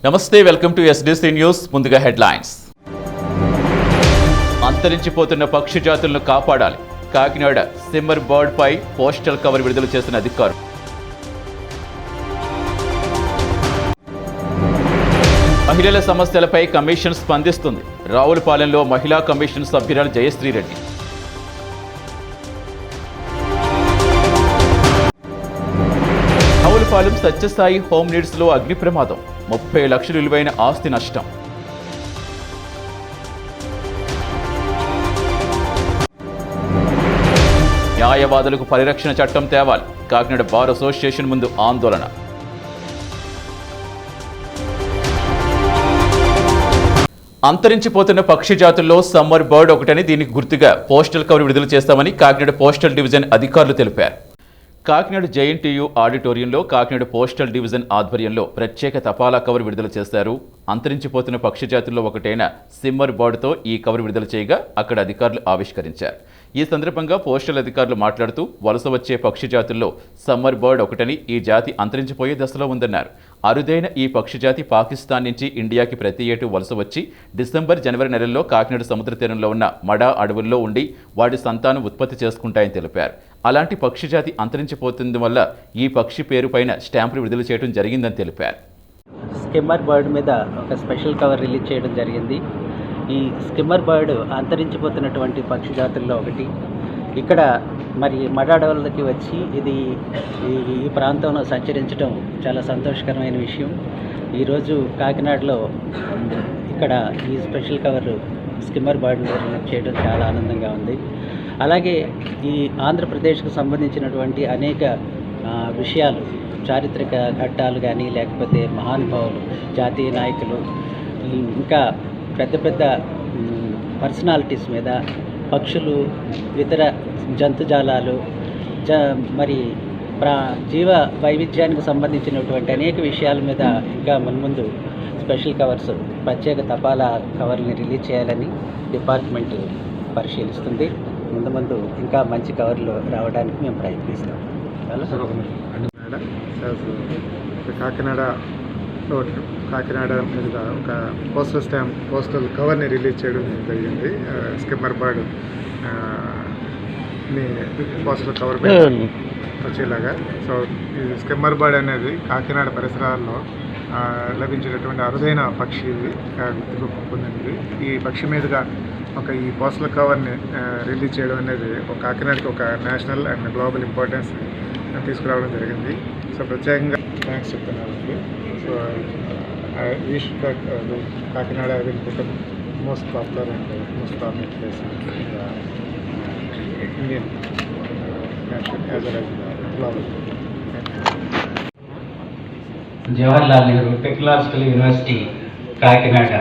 నమస్తే, welcome to SDC news. ముందుగా headlines. అంతరించిపోతున్న పక్షి జాతులను కాపాడాలి. కాకినాడ సిమ్మర్ బర్డ్ పై పోస్టల్ కవర్ విడుదల చేసిన అధికారులు. మహిళల సమస్యలపై కమిషన్ స్పందిస్తుంది. రావులపాలెంలో మహిళా కమిషన్ సభ్యురాలు జయశ్రీరెడ్డి. రావులపాలెం సత్యసాయి హోమ్ నీడ్స్ లో అగ్ని ప్రమాదం, 30 లక్షలు విలువైన ఆస్తి నష్టం. న్యాయవాదులకు పరిరక్షణ చట్టం తేవాలి. కాకినాడ బార్ అసోసియేషన్ ముందు ఆందోళన. అంతరించిపోతున్న పక్షి జాతుల్లో సమ్మర్ బర్డ్ ఒకటని, దీనికి గుర్తుగా పోస్టల్ కవర్ విడుదల చేస్తామని కాకినాడ పోస్టల్ డివిజన్ అధికారులు తెలిపారు. కాకినాడ జేఎన్టీయూ ఆడిటోరియంలో కాకినాడ పోస్టల్ డివిజన్ ఆధ్వర్యంలో ప్రత్యేక తపాలా కవర్ విడుదల చేశారు. అంతరించిపోతున్న పక్షి జాతుల్లో ఒకటైన సిమ్మర్ బర్డ్తో ఈ కవర్ విడుదల చేయగా అక్కడ అధికారులు ఆవిష్కరించారు. ఈ సందర్భంగా పోస్టల్ అధికారులు మాట్లాడుతూ వలస వచ్చే పక్షి జాతుల్లో సమ్మర్ బర్డ్ ఒకటని, ఈ జాతి అంతరించిపోయే దశలో ఉందన్నారు. అరుదైన ఈ పక్షి జాతి పాకిస్తాన్ నుంచి ఇండియాకి ప్రతి ఏటూ వలస వచ్చి డిసెంబర్, జనవరి నెలల్లో కాకినాడ సముద్ర తీరంలో ఉన్న మడా అడవుల్లో ఉండి వాటి సంతానం ఉత్పత్తి చేసుకుంటాయని తెలిపారు. అలాంటి పక్షి జాతి అంతరించిపోతుంది వల్ల ఈ పక్షి పేరు పైన స్టాంపులు విడుదల చేయడం జరిగిందని తెలిపారు. స్కిమ్మర్ బర్డ్ మీద ఒక స్పెషల్ కవర్ రిలీజ్ చేయడం జరిగింది. ఈ స్కిమ్మర్ బర్డ్ అంతరించిపోతున్నటువంటి పక్షి జాతుల్లో ఒకటి. ఇక్కడ మరి మడాడవులకి వచ్చి ఇది ఈ ప్రాంతంలో సంచరించడం చాలా సంతోషకరమైన విషయం. ఈరోజు కాకినాడలో ఇక్కడ ఈ special cover skimmer bird release చేయడం చాలా ఆనందంగా ఉంది. అలాగే ఈ ఆంధ్రప్రదేశ్కు సంబంధించినటువంటి అనేక విషయాలు, చారిత్రక ఘట్టాలు కానీ లేకపోతే మహానుభావులు, జాతీయ నాయకులు, ఇంకా పెద్ద పెద్ద పర్సనాలిటీస్ మీద, పక్షులు, ఇతర జంతుజాలాలు, మరి జీవ వైవిధ్యానికి సంబంధించినటువంటి అనేక విషయాల మీద ఇంకా మున్ముందు స్పెషల్ కవర్స్, ప్రత్యేక తపాలా కవర్ని రిలీజ్ చేయాలని డిపార్ట్మెంట్ పరిశీలిస్తుంది. ముందు ఇంకా మంచి కవర్లు రావడానికి మేము ప్రయత్నిస్తాం. కాకినాడ మీద ఒక పోస్టల్ కవర్ని రిలీజ్ చేయడం జరిగింది. స్కిమ్మర్ బర్డ్ పోస్టల్ కవర్ వచ్చేలాగా. సో ఈ స్కిమ్మర్ బర్డ్ అనేది కాకినాడ పరిసరాల్లో లభించేటటువంటి అరుదైన పక్షి, గుర్తింపు పొందింది. ఈ పక్షి మీదుగా ఈ పోస్టల్ కవర్ని రిలీజ్ చేయడం అనేది ఒక కాకినాడకి ఒక నేషనల్ అండ్ గ్లోబల్ ఇంపార్టెన్స్ తీసుకురావడం జరిగింది. సో ప్రత్యేకంగా థ్యాంక్స్ చెప్తున్నాను. So I wish that Kakinada will become most popular and most prominent place Indian nation as well as global. Jawaharlal Nehru technological university Kakinada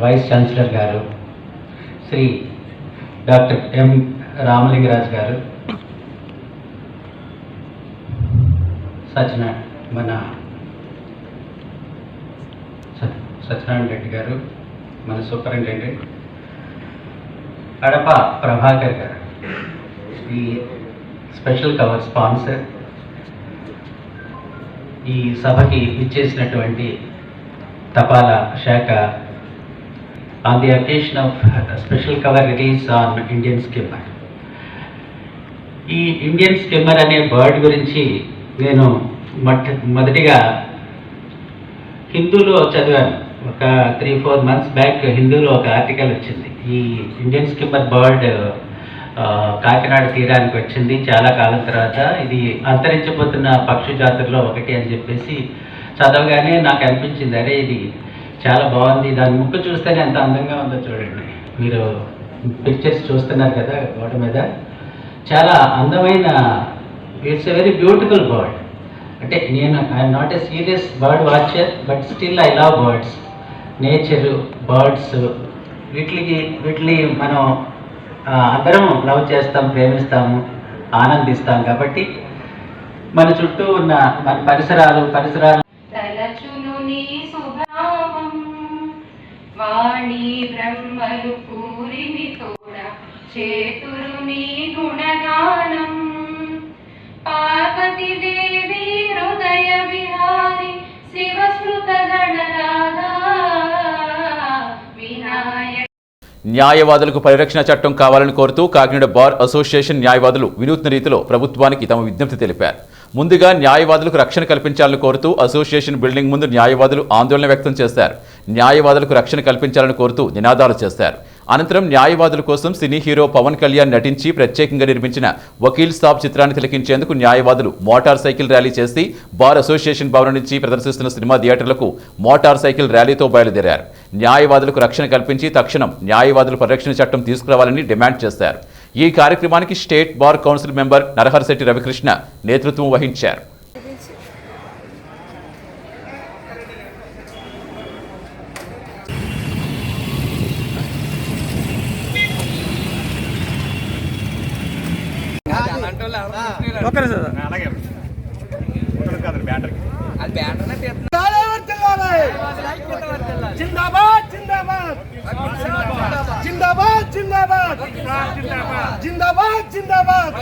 vice chancellor గారు శ్రీ డాక్టర్ ఎం రామలింగరాజు గారు, మన సత్యనారాయణ రెడ్డి గారు, మన సూపరింటెండెంట్ అడప ప్రభాకర్ గారు, ఈ స్పెషల్ కవర్ స్పాన్సర్, ఈ సభకి ఇచ్చేసినటువంటి తపాలా శాఖ, on the occasion of special cover release on Indian skimmer. ఈ ఇండియన్ స్కిమ్మర్ అనే బర్డ్ గురించి నేను మొదటిగా హిందూలో చదివాను. ఒక 3-4 months బ్యాక్ హిందూలో ఒక ఆర్టికల్ వచ్చింది. ఈ ఇండియన్ స్కిమ్మర్ బర్డ్ కాకినాడ తీరానికి వచ్చింది చాలా కాలం తర్వాత. ఇది అంతరించిపోతున్న పక్షి జాతుల్లో ఒకటి అని చెప్పేసి చదవగానే నాకు అనిపించింది, అరే ఇది చాలా బాగుంది, దాని ముక్కు చూస్తేనే ఎంత అందంగా ఉందో చూడండి. మీరు పిక్చర్స్ చూస్తున్నారు కదా గోడ మీద, చాలా అందమైన, it's a very beautiful bird. అంటే I'm not a serious bird watcher, but still I love birds, nature, birds, వీటిని మనం అందరం లవ్ చేస్తాం, ప్రేమిస్తాము, ఆనందిస్తాం. కాబట్టి మన చుట్టూ ఉన్న మన పరిసరాలు వాణి బ్రహ్మలు పూరిమి తోడ చేతురు నీ గుణగానం పార్వతి దేవి హృదయ విహారి శివస్మృత శరణ రాధా వినాయక. న్యాయవాదులకు పరిరక్షణ చట్టం కావాలని కోరుతూ కాకినాడ బార్ అసోసియేషన్ న్యాయవాదులు వినూత్న రీతిలో ప్రభుత్వానికి తమ విజ్ఞప్తి తెలిపారు. ముందుగా న్యాయవాదులకు రక్షణ కల్పించాలని కోరుతూ అసోసియేషన్ బిల్డింగ్ ముందు న్యాయవాదులు ఆందోళన వ్యక్తం చేశారు. న్యాయవాదులకు రక్షణ కల్పించాలని కోరుతూ నినాదాలు చేశారు. అనంతరం న్యాయవాదుల కోసం సినీ హీరో పవన్ కళ్యాణ్ నటించి ప్రత్యేకంగా నిర్మించిన వకీల్ సాబ్ చిత్రాన్ని తిలకించేందుకు న్యాయవాదులు మోటార్ సైకిల్ ర్యాలీ చేసి బార్ అసోసియేషన్ భవనం నుంచి ప్రదర్శిస్తున్న సినిమా థియేటర్లకు మోటార్ సైకిల్ ర్యాలీతో బయలుదేరారు. న్యాయవాదులకు రక్షణ కల్పించి తక్షణం న్యాయవాదుల పరిరక్షణ చట్టం తీసుకురావాలని డిమాండ్ చేశారు. ఈ కార్యక్రమానికి state bar council member Naraharisetti Ravikrishna నేతృత్వం వహించారు. జిందాబాద్ జిందాబాద్ జిందాబాద్ జిందాబాద్ జిందాబాద్ జిందాబాద్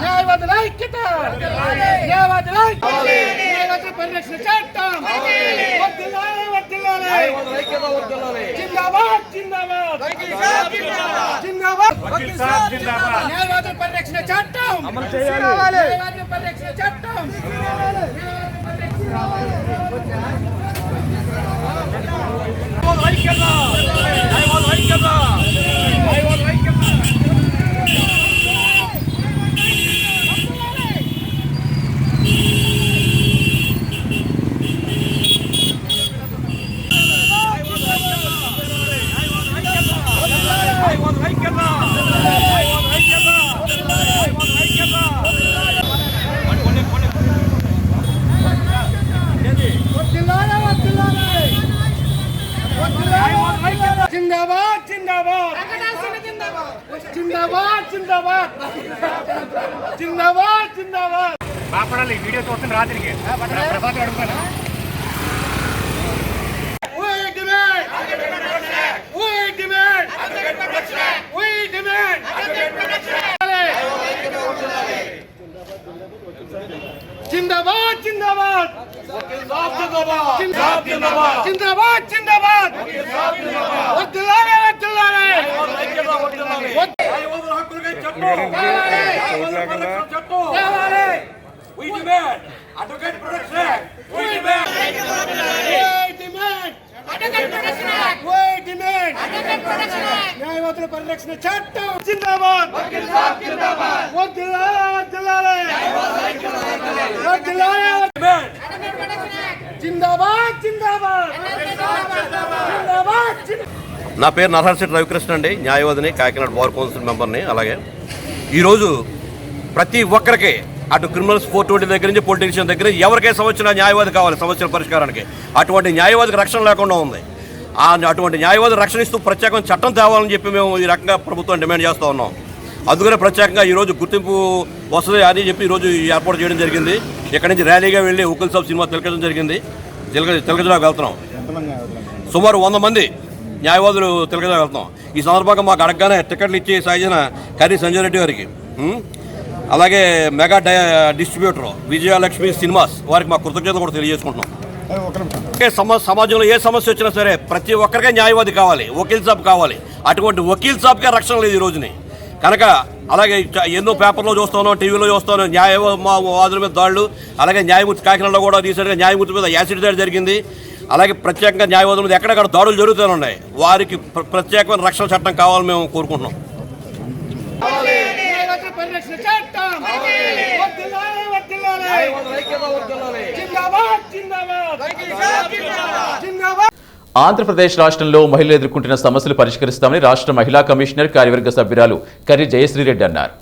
న్యాయవాదుల ఐక్యత న్యాయవాదుల న్యాయవాదుల పరిరక్షణ చట్టం వర్ధిల్లాలి వర్ధిల్లాలి జిందాబాద్ జిందాబాద్ జిందాబాద్ న్యాయవాదుల పరిరక్షణ చట్టం న్యాయవాదుల పరిరక్షణ చట్టం జిందాబాద్ జిందాబాద్ జిందాబాద్ జిందాబాద్ జిందాబాద్ జిందాబాద్ మాట్లాడాలి వీడియో చూస్తున్న రాత్రికి ప్రసాద్ అడుగుతాను. జిందాబాద్ జిందాబాద్ జిందాబాద్ జిందాబాద్ జిందాబాద్ వర్ధిల్లాలి న్యాయవాదుల పరిరక్షణ చట్టం జిందాబాద్ జిందాబాద్ జిందాబాద్ నా పేరు నరహరిశెట్టి రవికృష్ణ అండి, న్యాయవాదిని, కాకినాడ బార్ కౌన్సిల్ మెంబర్ని. అలాగే ఈరోజు ప్రతి ఒక్కరికి అటు క్రిమినల్స్ 420 దగ్గర నుంచి పొలిటీషియన్ దగ్గర ఎవరికై సమస్యల న్యాయవాది కావాలి సమస్యల పరిష్కారానికి. అటువంటి న్యాయవాదికి రక్షణ లేకుండా ఉంది. అటువంటి న్యాయవాది రక్షణ ఇస్తూ ప్రత్యేకమైన చట్టం తేవాలని చెప్పి మేము ఈ రకంగా ప్రభుత్వం డిమాండ్ చేస్తూ ఉన్నాం. అందుకనే ప్రత్యేకంగా ఈరోజు గుర్తింపు వస్తుంది అని చెప్పి ఈరోజు ఏర్పాటు చేయడం జరిగింది. ఇక్కడి నుంచి ర్యాలీగా వెళ్ళి వకీల్ సాబ్ సినిమా తిలకడం జరిగింది. తిలకజలాకు వెళ్తున్నాం. సుమారు 100 మంది న్యాయవాదులు తిలకజలాకు వెళ్తున్నాం. ఈ సందర్భంగా మాకు అడగగానే టికెట్లు ఇచ్చి సాగించిన కర్రీ సంజయ్ రెడ్డి గారికి, అలాగే మెగా డిస్ట్రిబ్యూటర్ విజయలక్ష్మి సినిమాస్ వారికి మా కృతజ్ఞతలు కూడా తెలియజేసుకుంటున్నాం. సమాజంలో ఏ సమస్య వచ్చినా సరే ప్రతి ఒక్కరికే న్యాయవాది కావాలి, వకీల్ సాబ్ కావాలి. అటువంటి వకీల్ సాబ్కే రక్షణ లేదు ఈ రోజుని. కనుక అలాగే ఎన్నో పేపర్లో చూస్తున్నాం, టీవీలో చూస్తున్నాం న్యాయవాదుల మీద దాడులు. అలాగే న్యాయమూర్తి కాకినాడలో కూడా రీసెంట్గా న్యాయమూర్తి మీద యాసిడ్ దాడి జరిగింది. అలాగే ప్రత్యేకంగా న్యాయవాదుల మీద ఎక్కడెక్కడ దాడులు జరుగుతూనే ఉన్నాయి. వారికి ప్రత్యేకమైన రక్షణ చట్టం కావాలని మేము కోరుకుంటున్నాం. ఆంధ్రప్రదేశ్ రాష్ట్రంలో మహిళలు ఎదుర్కొంటున్న సమస్యలు పరిష్కరిస్తామని రాష్ట్ర మహిళా కమిషనర్ కార్యవర్గ సభ్యురాలు కర్రి జయశ్రీరెడ్డి అన్నారు.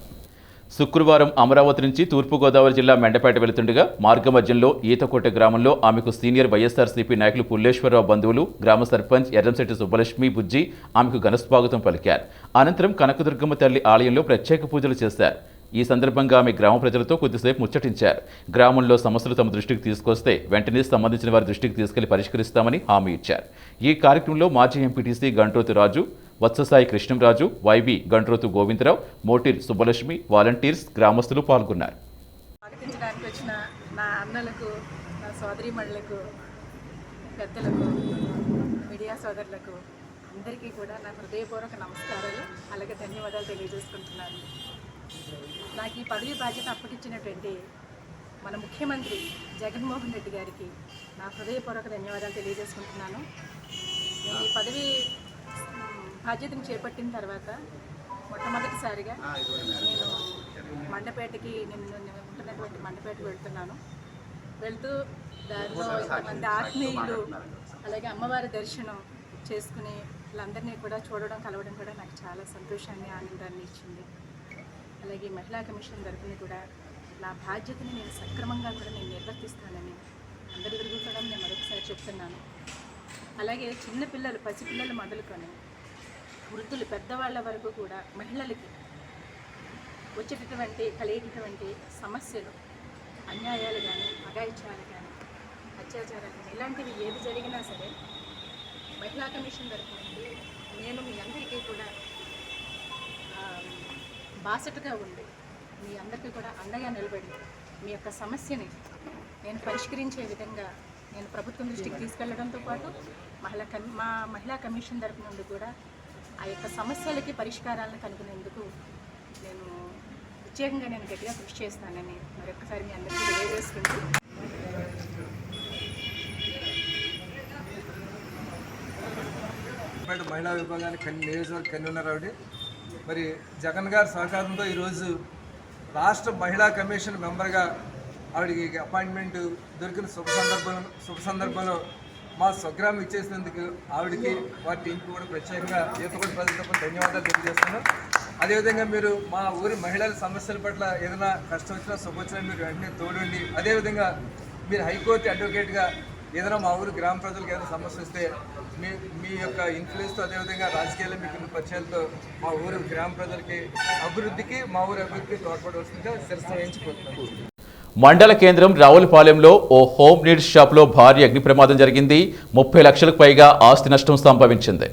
శుక్రవారం అమరావతి నుంచి తూర్పుగోదావరి జిల్లా మెండపేట వెళుతుండగా మార్గమధ్యంలో ఈతకోట గ్రామంలో ఆమెకు సీనియర్ వైఎస్ఆర్సీపీ నాయకులు పుల్లేశ్వరరావు బంధువులు, గ్రామ సర్పంచ్ ఎర్రంశెట్టి సుబ్బలక్ష్మి బుజ్జి ఆమెకు ఘనస్వాగతం పలికారు. అనంతరం కనకదుర్గమ్మ తల్లి ఆలయంలో ప్రత్యేక పూజలు చేశారు. ఈ సందర్భంగా ఆమె గ్రామ ప్రజలతో కొద్దిసేపు ముచ్చటించారు. గ్రామంలో సమస్యలు తమ దృష్టికి తీసుకొస్తే వెంటనే సంబంధించిన వారి దృష్టికి తీసుకెళ్లి పరిష్కరిస్తామని హామీ ఇచ్చారు. ఈ కార్యక్రమంలో మాజీ ఎంపీటీసీ గంట్రోతు రాజు, వత్ససాయి కృష్ణంరాజు, వైబీ గంట్రోతు గోవిందరావు, మోటిర్ సుబ్బలక్ష్మి, వాలంటీర్స్, గ్రామస్తులు పాల్గొన్నారు. స్వాగతించడానికి వచ్చిన నా అన్నలకు, నా సోదరీమణులకు పెద్దలకు, మీడియా సోదరులకు అందరికీ కూడా నా హృదయపూర్వక నమస్కారాలు, అలాగే ధన్యవాదాలు తెలియజేసుకుంటున్నాను. నాకు ఈ పదవి బాధ్యత అప్పగించినటువంటి మన ముఖ్యమంత్రి జగన్మోహన్ రెడ్డి గారికి నా హృదయపూర్వక ధన్యవాదాలు తెలియజేసుకుంటున్నాను. నేను ఈ పదవి బాధ్యతను చేపట్టిన తర్వాత మొట్టమొదటిసారిగా నేను మండపేటకి ఉంటున్నటువంటి మండపేటకి వెళ్తున్నాను. వెళ్తూ దారిలో ఇంతమంది ఆత్మీయులు అలాగే అమ్మవారి దర్శనం చేసుకుని వీళ్ళందరినీ కూడా చూడడం, కలవడం కూడా నాకు చాలా సంతోషాన్ని, ఆనందాన్ని ఇచ్చింది. అలాగే మహిళా కమిషన్ తరఫున కూడా నా బాధ్యతని నేను సక్రమంగా కూడా నేను నిర్వర్తిస్తానని అందరి వరకు కూడా నేను మరొకసారి చెప్తున్నాను. అలాగే చిన్నపిల్లలు, పసిపిల్లలు మొదలుకొని వృద్ధులు, పెద్దవాళ్ళ వరకు కూడా మహిళలకి కలిగేటటువంటి సమస్యలు, అన్యాయాలు కానీ, అఘాయిత్యాలు కానీ, అత్యాచారాలు కానీ, ఇలాంటివి ఏది జరిగినా సరే మహిళా కమిషన్ తరఫు నుండి నేను మీ అందరికీ కూడా బాసటగా ఉండి మీ అందరికీ కూడా అండగా నిలబడి మీ యొక్క సమస్యని నేను పరిష్కరించే విధంగా నేను ప్రభుత్వం దృష్టికి తీసుకెళ్లడంతో పాటు మా మహిళా కమిషన్ తరఫు నుండి కూడా ఆ యొక్క సమస్యలకి పరిష్కారాలను కనుగొనేందుకు నేను ప్రత్యేకంగా నేను గట్టిగా కృషి చేస్తానని మరొకసారి మీ అందరికీ తెలియజేసుకుంటూ మహిళా విభాగానికి నియోజకవర్గ కన్వీనర్ ఆవిడ మరి జగన్ గారి సహకారంతో ఈరోజు రాష్ట్ర మహిళా కమిషన్ మెంబర్గా ఆవిడకి అపాయింట్మెంట్ దొరికిన శుభ సందర్భంలో మా స్వగ్రామం ఇచ్చేసినందుకు ఆవిడకి వారి టీంకి కూడా ప్రత్యేకంగా ఈతకొండ ప్రజలకు ధన్యవాదాలు తెలియజేస్తున్నాను. అదేవిధంగా మీరు మా ఊరి మహిళల సమస్యల పట్ల ఏదైనా కష్టం వచ్చినా శుభ వచ్చినా మీరు వెంటనే తోడండి. అదేవిధంగా మీరు హైకోర్టు అడ్వకేట్గా ఏదైనా మా ఊరు గ్రామ ప్రజలకు ఏదైనా సమస్య వస్తే మీ యొక్క ఇన్ఫ్లుయెన్స్తో, అదేవిధంగా రాజకీయాల్లో మీకు పరిచయాలతో మా ఊరు గ్రామ ప్రజలకి అభివృద్ధికి, మా ఊరి అభివృద్ధికి తోడ్పడవలసిందిగా శిరస్సు వహించుకుంటున్నాను. మండల కేంద్రం రావులపాలెంలో ఓ హోమ్ నీడ్స్ షాప్లో భారీ అగ్ని ప్రమాదం జరిగింది. 30 లక్షలకు పైగా ఆస్తి నష్టం సంభవించింది.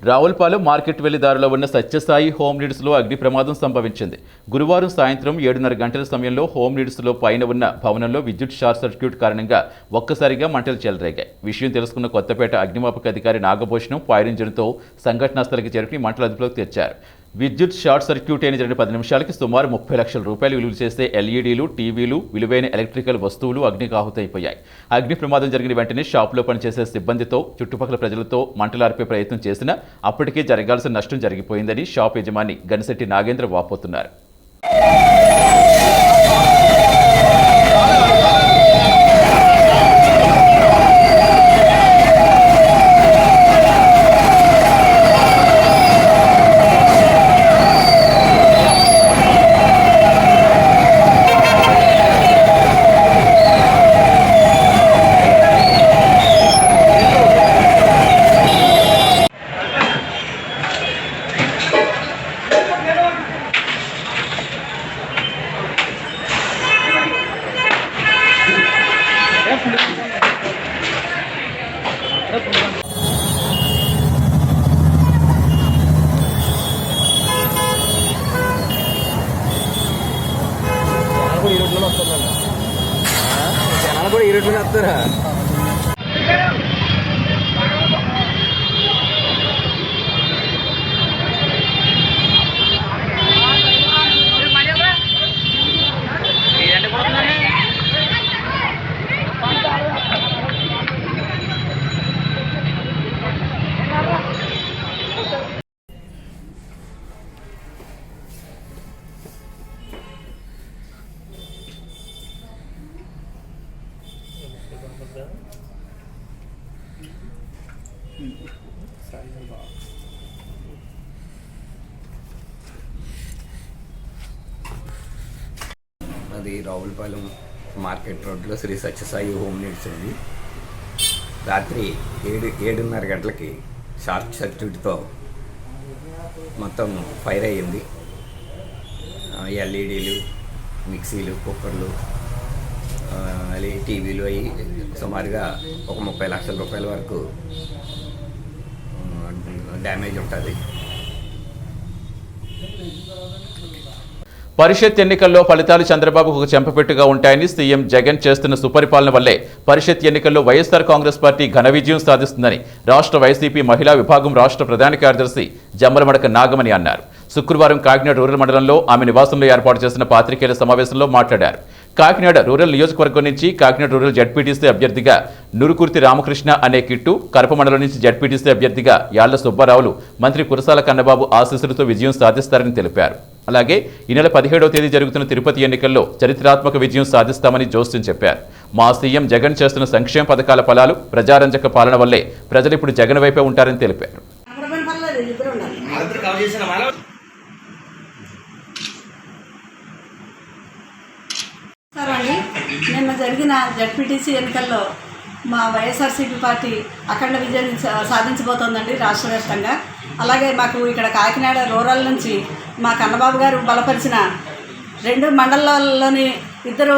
రావులపాలెం మార్కెట్ వెళ్లి దారిలో ఉన్న సత్యసాయి హోమ్ నీడ్స్లో అగ్ని ప్రమాదం సంభవించింది. గురువారం సాయంత్రం 7:30 గంటల సమయంలో హోమ్ నీడ్స్లో పైన ఉన్న భవనంలో విద్యుత్ షార్ట్ సర్క్యూట్ కారణంగా ఒక్కసారిగా మంటలు చెలరేగాయి. విషయం తెలుసుకున్న కొత్తపేట అగ్నిమాపక అధికారి నాగభూషణం ఫైర్ ఇంజిన్తో సంఘటనా స్థలికి చేరుకుని మంటల అదుపులోకి తెచ్చారు. విద్యుత్ షార్ట్ సర్క్యూట్ అయిన జరిగిన 10 నిమిషాలకి సుమారు 30 లక్షల రూపాయలు విలువ చేసే ఎల్ఈడీలు, టీవీలు, విలువైన ఎలక్ట్రికల్ వస్తువులు అగ్నికి ఆహుతైపోయాయి. అగ్ని ప్రమాదం జరిగిన వెంటనే షాపులో పనిచేసే సిబ్బందితో, చుట్టుపక్కల ప్రజలతో మంటలార్పే ప్రయత్నం చేసినా అప్పటికే జరగాల్సిన నష్టం జరిగిపోయిందని షాప్ యజమాని గనిశెట్టి నాగేంద్ర వాపోతున్నారు. జనాలు కూడా ఈ రోడ్లు వస్తారా? అది రావులపాలెం మార్కెట్ రోడ్లో శ్రీ సత్యసాయి హోమ్ నీడ్స్ ఉంది. రాత్రి 7:30 గంటలకి షార్ట్ సర్క్యూట్తో మొత్తం ఫైర్ అయ్యింది. ఎల్ఈడీలు, మిక్సీలు, కుక్కర్లు, టీవీలు అవి సుమారుగా ఒక 30 లక్షల రూపాయల వరకు డ్యామేజ్ ఉంటుంది. పరిషత్ ఎన్నికల్లో ఫలితాలు చంద్రబాబుకు ఒక చెంపపెట్టుగా ఉంటాయని సీఎం జగన్ చేస్తున్న సుపరిపాలన వల్లే పరిషత్ ఎన్నికల్లో వైఎస్ఆర్ కాంగ్రెస్ పార్టీ ఘన విజయం సాధిస్తుందని రాష్ట్ర వైసీపీ మహిళా విభాగం రాష్ట్ర ప్రధాన కార్యదర్శి జమ్మలమడక నాగమణి అన్నారు. శుక్రవారం కాకినాడ రూరల్ మండలంలో ఆమె నివాసంలో ఏర్పాటు చేసిన పాత్రికేయుల సమావేశంలో మాట్లాడారు. కాకినాడ రూరల్ నియోజకవర్గం నుంచి కాకినాడ రూరల్ జడ్పీటీసీ అభ్యర్థిగా నురుకుర్తి రామకృష్ణ అనే కిట్టు, కరప మండలం నుంచి జడ్పీటీసీ అభ్యర్థిగా యాళ్ల సుబ్బారావులు మంత్రి కురసాల కన్నబాబు ఆశీస్సులతో విజయం సాధిస్తారని తెలిపారు. అలాగే ఈ నెల 17వ తేదీ జరుగుతున్న తిరుపతి ఎన్నికల్లో చరిత్రాత్మక విజయం సాధిస్తామని జోస్యం చెప్పారు. మా సీఎం జగన్ చేస్తున్న సంక్షేమ పథకాల ఫలాలు, ప్రజారంజక పాలన వల్లే ప్రజలు ఇప్పుడు జగన్ వైపే ఉంటారని తెలిపారు. నిన్న జరిగిన జడ్పీటీసీ ఎన్నికల్లో మా వైఎస్ఆర్సీపీ పార్టీ అఖండ విజయాన్ని సాధించబోతోందండి రాష్ట్ర వ్యాప్తంగా. అలాగే మాకు ఇక్కడ కాకినాడ రూరల్ నుంచి మా కన్నబాబు గారు బలపరిచిన 2 మండలాల్లోని 2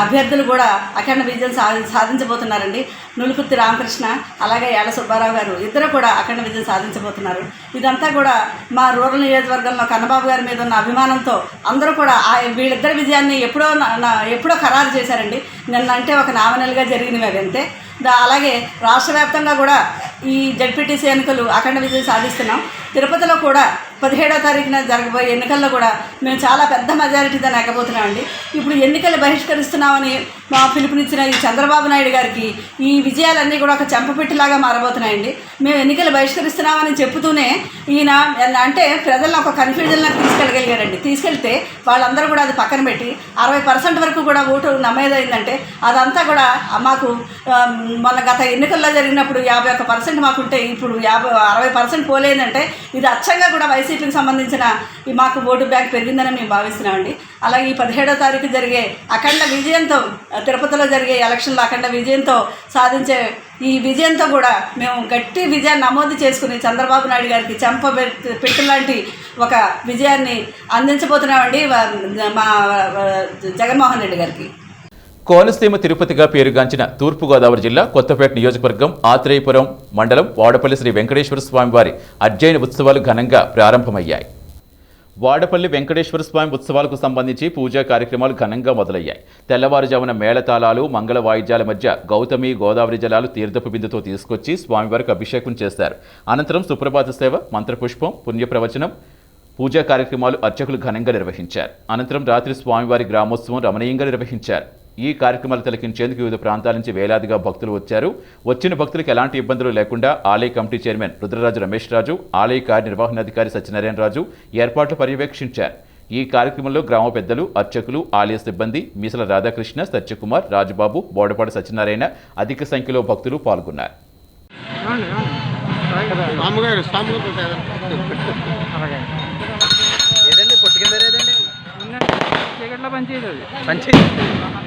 అభ్యర్థులు కూడా అఖండ విజయం సాధించబోతున్నారండి. నులుకుర్తి రామకృష్ణ అలాగే యాళ్ల సుబ్బారావు గారు ఇద్దరు కూడా అఖండ విజయం సాధించబోతున్నారు. ఇదంతా కూడా మా రూరల్ నియోజకవర్గంలో కన్నబాబు గారి మీద ఉన్న అభిమానంతో అందరూ కూడా వీళ్ళిద్దరి విజయాన్ని ఎప్పుడో ఖరారు చేశారండి. నిన్న అంటే ఒక నామినల్గా జరిగినవి అవి అంతే. అలాగే రాష్ట్ర వ్యాప్తంగా కూడా ఈ జడ్పీటీసీ ఎన్నికలు అఖండ విజయం సాధిస్తున్నాం. తిరుపతిలో కూడా 17వ తారీఖున జరగబోయే ఎన్నికల్లో కూడా మేము చాలా పెద్ద మెజారిటీతో నెగ్గబోతున్నామండి. ఇప్పుడు ఎన్నికలు బహిష్కరిస్తున్నామని మా పిలుపునిచ్చిన ఈ చంద్రబాబు నాయుడు గారికి ఈ విజయాలన్నీ కూడా ఒక చెంపపెట్టిలాగా మారబోతున్నాయండి. మేము ఎన్నికలు బహిష్కరిస్తున్నామని చెప్తూనే ఈయన అంటే ప్రజలను ఒక కన్ఫ్యూజన్లోకి తీసుకెళ్ళగలిగారండి. తీసుకెళ్తే వాళ్ళందరూ కూడా అది పక్కన పెట్టి 60% వరకు కూడా ఓటు నమ్మేదైందంటే అదంతా కూడా మాకు మన గత ఎన్నికల్లో జరిగినప్పుడు 51% మాకుంటే ఇప్పుడు 60% పోలేదంటే ఇది అచ్చంగా కూడా వైసీపీకి సంబంధించిన మాకు ఓటు బ్యాంక్ పెరిగిందని మేము భావిస్తున్నామండి. అలాగే ఈ 17వ తారీఖు జరిగే అఖండ విజయంతో తిరుపతిలో జరిగే ఎలక్షన్లో అఖండ విజయంతో సాధించే ఈ విజయంతో కూడా మేము గట్టి విజయాన్ని నమోదు చేసుకుని చంద్రబాబు నాయుడు గారికి పెట్టు లాంటి ఒక విజయాన్ని అందించబోతున్నామండి మా జగన్మోహన్ రెడ్డి గారికి. కోనసీమ తిరుపతిగా పేరుగాంచిన తూర్పుగోదావరి జిల్లా కొత్తపేట నియోజకవర్గం ఆత్రేయపురం మండలం వాడపల్లి శ్రీ వెంకటేశ్వర స్వామివారి అధ్యయన ఉత్సవాలు ఘనంగా ప్రారంభమయ్యాయి. వాడపల్లి వెంకటేశ్వర స్వామి ఉత్సవాలకు సంబంధించి పూజా కార్యక్రమాలు ఘనంగా మొదలయ్యాయి. తెల్లవారుజామున మేళతాళాలు, మంగళ వాయిద్యాల మధ్య గౌతమి గోదావరి జలాలు తీర్థపు బిందుతో తీసుకొచ్చి స్వామివారికి అభిషేకం చేశారు. అనంతరం సుప్రభాత సేవ, మంత్రపుష్పం, పుణ్యప్రవచనం, పూజా కార్యక్రమాలు అర్చకులు ఘనంగా నిర్వహించారు. అనంతరం రాత్రి స్వామివారి గ్రామోత్సవం రమణీయంగా నిర్వహించారు. ఈ కార్యక్రమాలు తిలకించేందుకు వివిధ ప్రాంతాల నుంచి వేలాదిగా భక్తులు వచ్చారు. వచ్చిన భక్తులకు ఎలాంటి ఇబ్బందులు లేకుండా ఆలయ కమిటీ చైర్మన్ రుద్రరాజు రమేష్ రాజు, ఆలయ కార్యనిర్వహణాధికారి సత్యనారాయణ రాజు ఏర్పాట్లు పర్యవేక్షించారు. ఈ కార్యక్రమంలో గ్రామ పెద్దలు, అర్చకులు, ఆలయ సిబ్బంది, మీసల రాధాకృష్ణ, సత్యకుమార్, రాజుబాబు, బోడపాటి సత్యనారాయణ అధిక సంఖ్యలో భక్తులు పాల్గొన్నారు.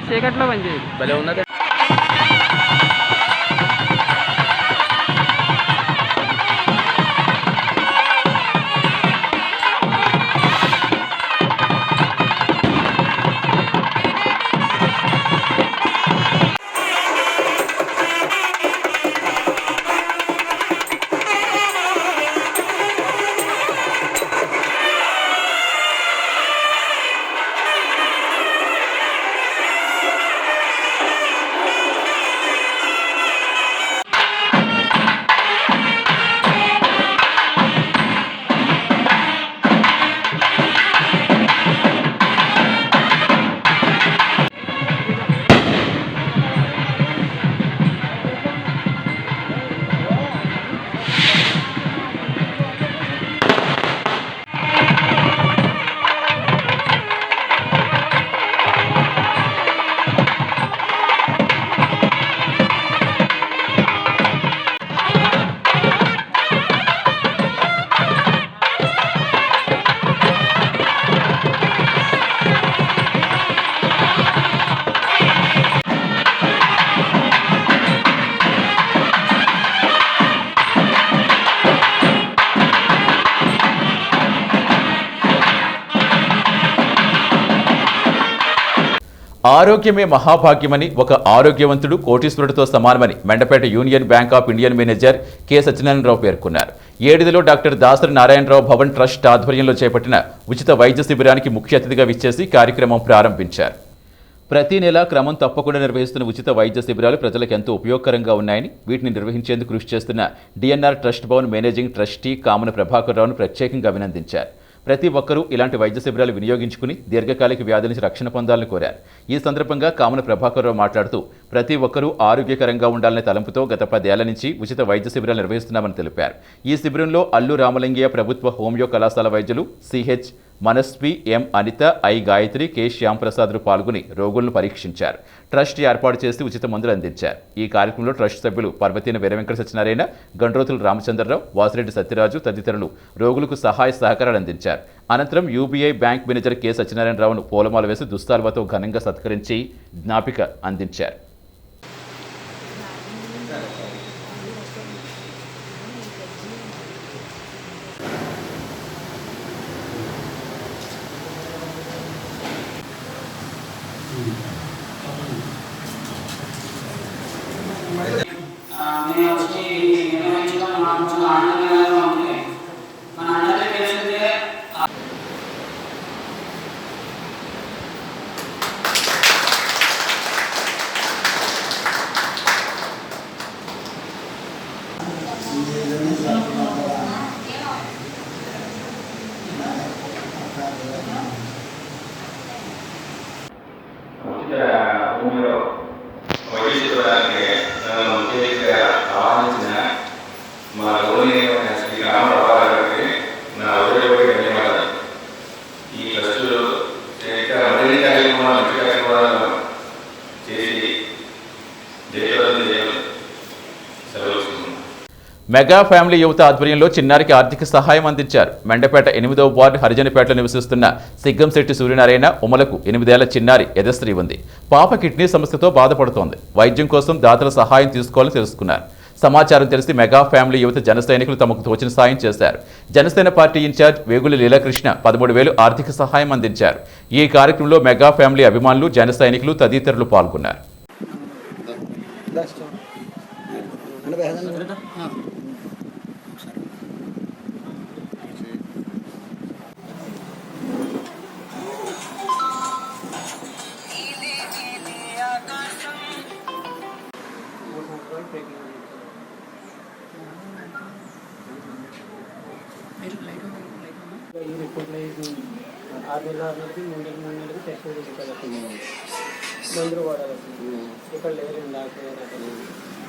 చీకట్లో పనిచేయదు భలే ఉన్నది. ఆరోగ్యమే మహాభాగ్యమని, ఒక ఆరోగ్యవంతుడు కోటీశ్వరుడితో సమానమని Mandapeta union bank of Indian manager K Satyanarayana Rao పేర్కొన్నారు. ఏడిదిలో డాక్టర్ దాసరి నారాయణరావు భవన్ ట్రస్ట్ ఆధ్వర్యంలో చేపట్టిన ఉచిత వైద్య శిబిరానికి ముఖ్య అతిథిగా విచ్చేసి కార్యక్రమం ప్రారంభించారు. ప్రతి నెల క్రమం తప్పకుండా నిర్వహిస్తున్న ఉచిత వైద్య శిబిరాలు ప్రజలకు ఎంతో ఉపయోగకరంగా ఉన్నాయని, వీటిని నిర్వహించేందుకు కృషి చేస్తున్న DNR trust Bhavan managing trustee Kamana Prabhakar రావును ప్రత్యేకంగా అభినందించారు. ప్రతి ఒక్కరూ ఇలాంటి వైద్య శిబిరాలు వినియోగించుకుని దీర్ఘకాలిక వ్యాధుల నుంచి రక్షణ పొందాలని కోరారు. ఈ సందర్భంగా కామన ప్రభాకర్ రావు మాట్లాడుతూ ప్రతి ఒక్కరూ ఆరోగ్యకరంగా ఉండాలనే తలంపుతో గత 10 ఏళ్ల నుంచి ఉచిత వైద్య శిబిరాలు నిర్వహిస్తున్నామని తెలిపారు. ఈ శిబిరంలో అల్లు రామలింగయ్య ప్రభుత్వ హోమియో కళాశాల వైద్యులు CH Manasvi, M Anitha, I Gayatri, K శ్యాంప్రసాద్లు పాల్గొని రోగులను పరీక్షించారు. ట్రస్ట్ ఏర్పాటు చేసి ఉచిత మందులు అందించారు. ఈ కార్యక్రమంలో ట్రస్ట్ సభ్యులు పర్వతీన వీరవెంకట సత్యనారాయణ, గండ్రోతుల రామచంద్రరావు, వాసిరెడ్డి సత్యరాజు తదితరులు రోగులకు సహాయ సహకారాలు అందించారు. అనంతరం యూబీఐ బ్యాంక్ మేనేజర్ కె సత్యనారాయణరావును పూలమాల వేసి దుస్తాల్వతో ఘనంగా సత్కరించి జ్ఞాపిక అందించారు. మెగా ఫ్యామిలీ యువత ఆధ్వర్యంలో చిన్నారికి ఆర్థిక సహాయం అందించారు. మెండపేట 8వ వార్డు హరిజనపేటలో నివసిస్తున్న సిగ్గంశెట్టి సూర్యనారాయణ ఉమలకు 8 ఏళ్ల చిన్నారి యదశ్రీ ఉంది. పాప కిడ్నీ సమస్యతో బాధపడుతోంది. వైద్యం కోసం దాతల సహాయం తీసుకోవాలని తెలుసుకున్నారు. సమాచారం తెలిసి మెగా ఫ్యామిలీ యువత జన సైనికులు తమకు తోచిన సాయం చేశారు. జనసేన పార్టీ ఇన్ఛార్జ్ వేగుల లీలాకృష్ణ 13,000 ఆర్థిక సహాయం అందించారు. ఈ కార్యక్రమంలో మెగా ఫ్యామిలీ అభిమానులు, జన సైనికులు తదితరులు పాల్గొన్నారు. ఈ రిపోర్ట్లో 6 నెలలకి 3 నెలలకి టెస్ట్ చేసుకోవాలి. మందులు వాడాలి. ఇక్కడ లేరు డాక్టర్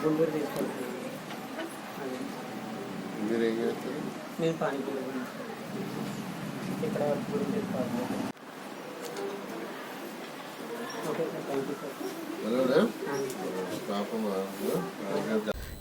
గుంటూరు తీసుకెళ్తున్నాను. నేను పానీపూరి ఇక్కడ గుడి తీసుకోవాలి. Okay sir, thank you sir.